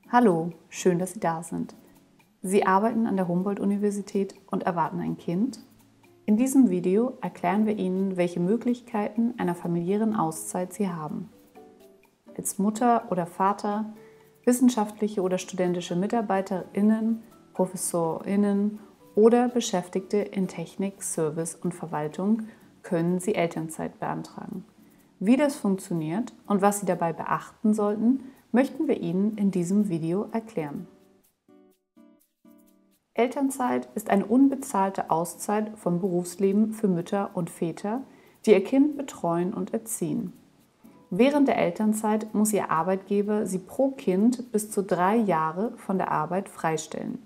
Hallo, schön, dass Sie da sind. Sie arbeiten an der Humboldt-Universität und erwarten ein Kind? In diesem Video erklären wir Ihnen, welche Möglichkeiten einer familiären Auszeit Sie haben. Als Mutter oder Vater, wissenschaftliche oder studentische MitarbeiterInnen, ProfessorInnen oder Beschäftigte in Technik, Service und Verwaltung können Sie Elternzeit beantragen. Wie das funktioniert und was Sie dabei beachten sollten, möchten wir Ihnen in diesem Video erklären. Elternzeit ist eine unbezahlte Auszeit vom Berufsleben für Mütter und Väter, die ihr Kind betreuen und erziehen. Während der Elternzeit muss Ihr Arbeitgeber Sie pro Kind bis zu 3 Jahre von der Arbeit freistellen.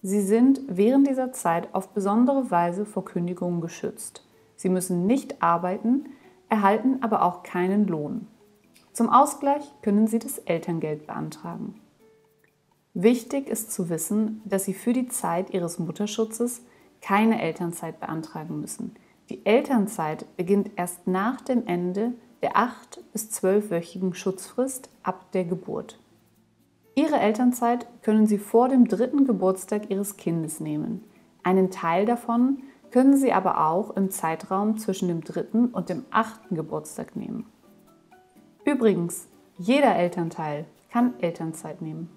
Sie sind während dieser Zeit auf besondere Weise vor Kündigungen geschützt. Sie müssen nicht arbeiten, erhalten aber auch keinen Lohn. Zum Ausgleich können Sie das Elterngeld beantragen. Wichtig ist zu wissen, dass Sie für die Zeit Ihres Mutterschutzes keine Elternzeit beantragen müssen. Die Elternzeit beginnt erst nach dem Ende der 8- bis 12-wöchigen Schutzfrist ab der Geburt. Ihre Elternzeit können Sie vor dem 3. Geburtstag Ihres Kindes nehmen. Einen Teil davon können Sie aber auch im Zeitraum zwischen dem 3. und dem 8. Geburtstag nehmen. Übrigens, jeder Elternteil kann Elternzeit nehmen.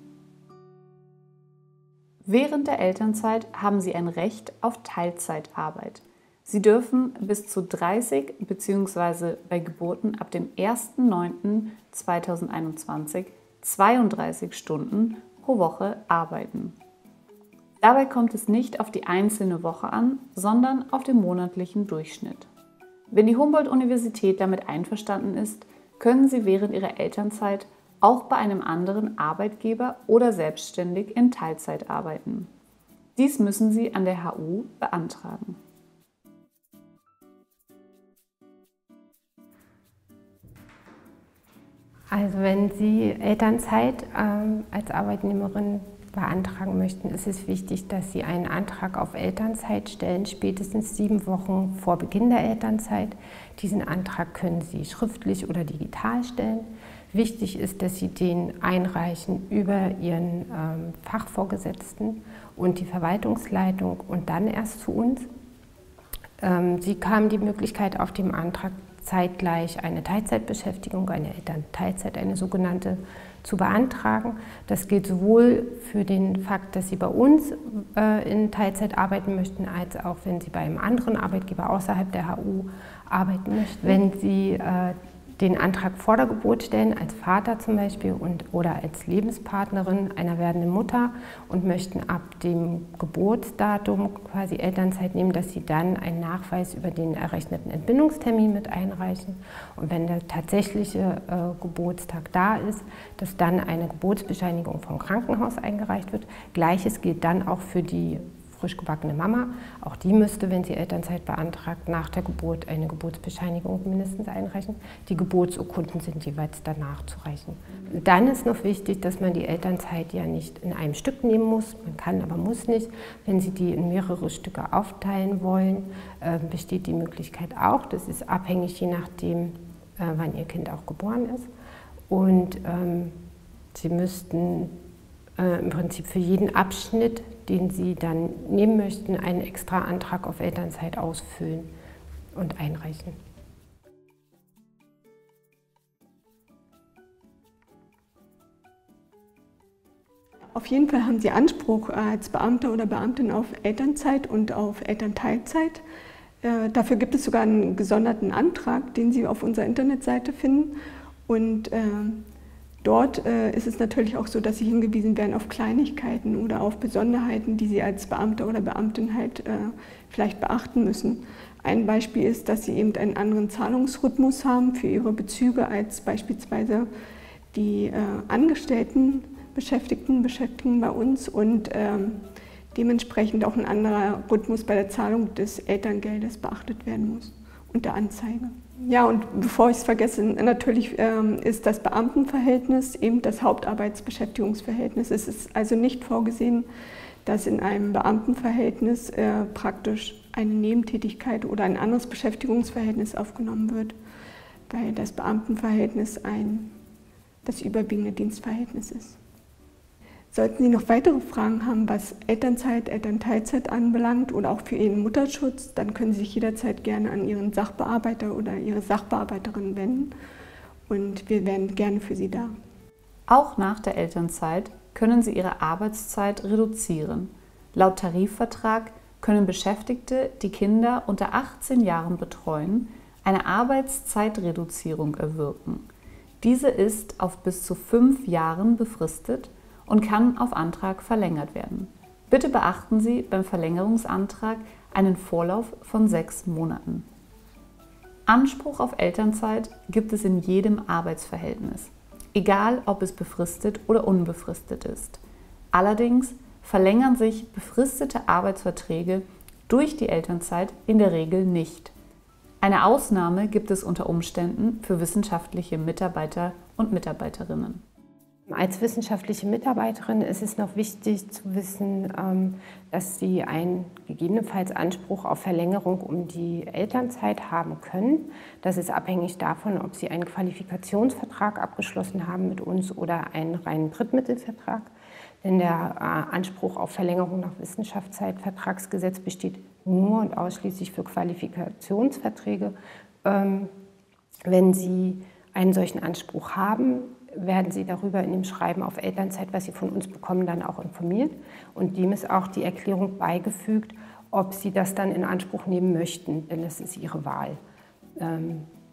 Während der Elternzeit haben Sie ein Recht auf Teilzeitarbeit. Sie dürfen bis zu 30 bzw. bei Geburten ab dem 1.9.2021 32 Stunden pro Woche arbeiten. Dabei kommt es nicht auf die einzelne Woche an, sondern auf den monatlichen Durchschnitt. Wenn die Humboldt-Universität damit einverstanden ist, können Sie während Ihrer Elternzeit auch bei einem anderen Arbeitgeber oder selbstständig in Teilzeit arbeiten. Dies müssen Sie an der HU beantragen. Also wenn Sie Elternzeit als Arbeitnehmerin beantragen möchten, ist es wichtig, dass Sie einen Antrag auf Elternzeit stellen, spätestens 7 Wochen vor Beginn der Elternzeit. Diesen Antrag können Sie schriftlich oder digital stellen. Wichtig ist, dass Sie den einreichen über Ihren Fachvorgesetzten und die Verwaltungsleitung und dann erst zu uns. Sie haben die Möglichkeit, auf dem Antrag zeitgleich eine Teilzeitbeschäftigung, eine Elternteilzeit, eine sogenannte, zu beantragen. Das gilt sowohl für den Fakt, dass Sie bei uns in Teilzeit arbeiten möchten, als auch wenn Sie bei einem anderen Arbeitgeber außerhalb der HU arbeiten möchten. Wenn Sie den Antrag vor der Geburt stellen, als Vater zum Beispiel oder als Lebenspartnerin einer werdenden Mutter und möchten ab dem Geburtsdatum quasi Elternzeit nehmen, dass Sie dann einen Nachweis über den errechneten Entbindungstermin mit einreichen. Und wenn der tatsächliche Geburtstag da ist, dass dann eine Geburtsbescheinigung vom Krankenhaus eingereicht wird. Gleiches gilt dann auch für die frisch gebackene Mama. Auch die müsste, wenn sie Elternzeit beantragt, nach der Geburt eine Geburtsbescheinigung mindestens einreichen. Die Geburtsurkunden sind jeweils danach zu reichen. Dann ist noch wichtig, dass man die Elternzeit ja nicht in einem Stück nehmen muss. Man kann, aber muss nicht. Wenn Sie die in mehrere Stücke aufteilen wollen, besteht die Möglichkeit auch. Das ist abhängig, je nachdem, wann Ihr Kind auch geboren ist. Und Sie müssten im Prinzip für jeden Abschnitt, den Sie dann nehmen möchten, einen extra Antrag auf Elternzeit ausfüllen und einreichen. Auf jeden Fall haben Sie Anspruch als Beamter oder Beamtin auf Elternzeit und auf Elternteilzeit. Dafür gibt es sogar einen gesonderten Antrag, den Sie auf unserer Internetseite finden. Und dort ist es natürlich auch so, dass Sie hingewiesen werden auf Kleinigkeiten oder auf Besonderheiten, die Sie als Beamter oder Beamtin halt vielleicht beachten müssen. Ein Beispiel ist, dass Sie eben einen anderen Zahlungsrhythmus haben für Ihre Bezüge als beispielsweise die Angestellten, Beschäftigten bei uns und dementsprechend auch ein anderer Rhythmus bei der Zahlung des Elterngeldes beachtet werden muss und der Anzeige. Ja, und bevor ich es vergesse, natürlich ist das Beamtenverhältnis eben das Hauptarbeitsbeschäftigungsverhältnis. Es ist also nicht vorgesehen, dass in einem Beamtenverhältnis praktisch eine Nebentätigkeit oder ein anderes Beschäftigungsverhältnis aufgenommen wird. weil das Beamtenverhältnis das überwiegende Dienstverhältnis ist. Sollten Sie noch weitere Fragen haben, was Elternzeit, Elternteilzeit anbelangt oder auch für Ihren Mutterschutz, dann können Sie sich jederzeit gerne an Ihren Sachbearbeiter oder Ihre Sachbearbeiterin wenden und wir wären gerne für Sie da. Auch nach der Elternzeit können Sie Ihre Arbeitszeit reduzieren. Laut Tarifvertrag können Beschäftigte, die Kinder unter 18 Jahren betreuen, eine Arbeitszeitreduzierung erwirken. Diese ist auf bis zu 5 Jahren befristet und kann auf Antrag verlängert werden. Bitte beachten Sie beim Verlängerungsantrag einen Vorlauf von 6 Monaten. Anspruch auf Elternzeit gibt es in jedem Arbeitsverhältnis, egal ob es befristet oder unbefristet ist. Allerdings verlängern sich befristete Arbeitsverträge durch die Elternzeit in der Regel nicht. Eine Ausnahme gibt es unter Umständen für wissenschaftliche Mitarbeiter und Mitarbeiterinnen. Als wissenschaftliche Mitarbeiterin ist es noch wichtig zu wissen, dass Sie einen gegebenenfalls Anspruch auf Verlängerung um die Elternzeit haben können. Das ist abhängig davon, ob Sie einen Qualifikationsvertrag abgeschlossen haben mit uns oder einen reinen Drittmittelvertrag. Denn der Anspruch auf Verlängerung nach Wissenschaftszeitvertragsgesetz besteht nur und ausschließlich für Qualifikationsverträge. Wenn Sie einen solchen Anspruch haben, werden Sie darüber in dem Schreiben auf Elternzeit, was Sie von uns bekommen, dann auch informiert. Und dem ist auch die Erklärung beigefügt, ob Sie das dann in Anspruch nehmen möchten, denn das ist Ihre Wahl.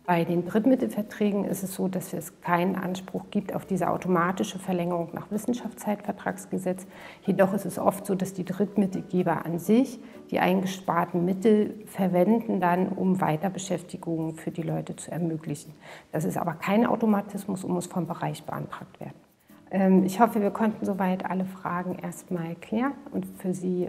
Bei den Drittmittelverträgen ist es so, dass es keinen Anspruch gibt auf diese automatische Verlängerung nach Wissenschaftszeitvertragsgesetz. Jedoch ist es oft so, dass die Drittmittelgeber an sich die eingesparten Mittel verwenden dann, um Weiterbeschäftigungen für die Leute zu ermöglichen. Das ist aber kein Automatismus und muss vom Bereich beantragt werden. Ich hoffe, wir konnten soweit alle Fragen erstmal klären und für Sie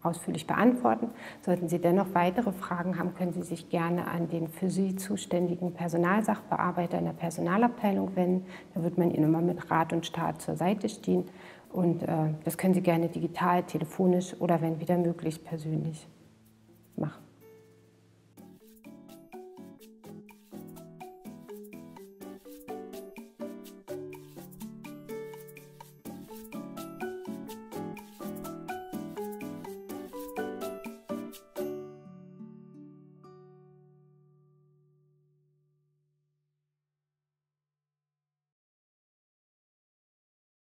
ausführlich beantworten. Sollten Sie dennoch weitere Fragen haben, können Sie sich gerne an den für Sie zuständigen Personalsachbearbeiter in der Personalabteilung wenden. Da wird man Ihnen immer mit Rat und Tat zur Seite stehen. Und das können Sie gerne digital, telefonisch oder wenn wieder möglich persönlich machen.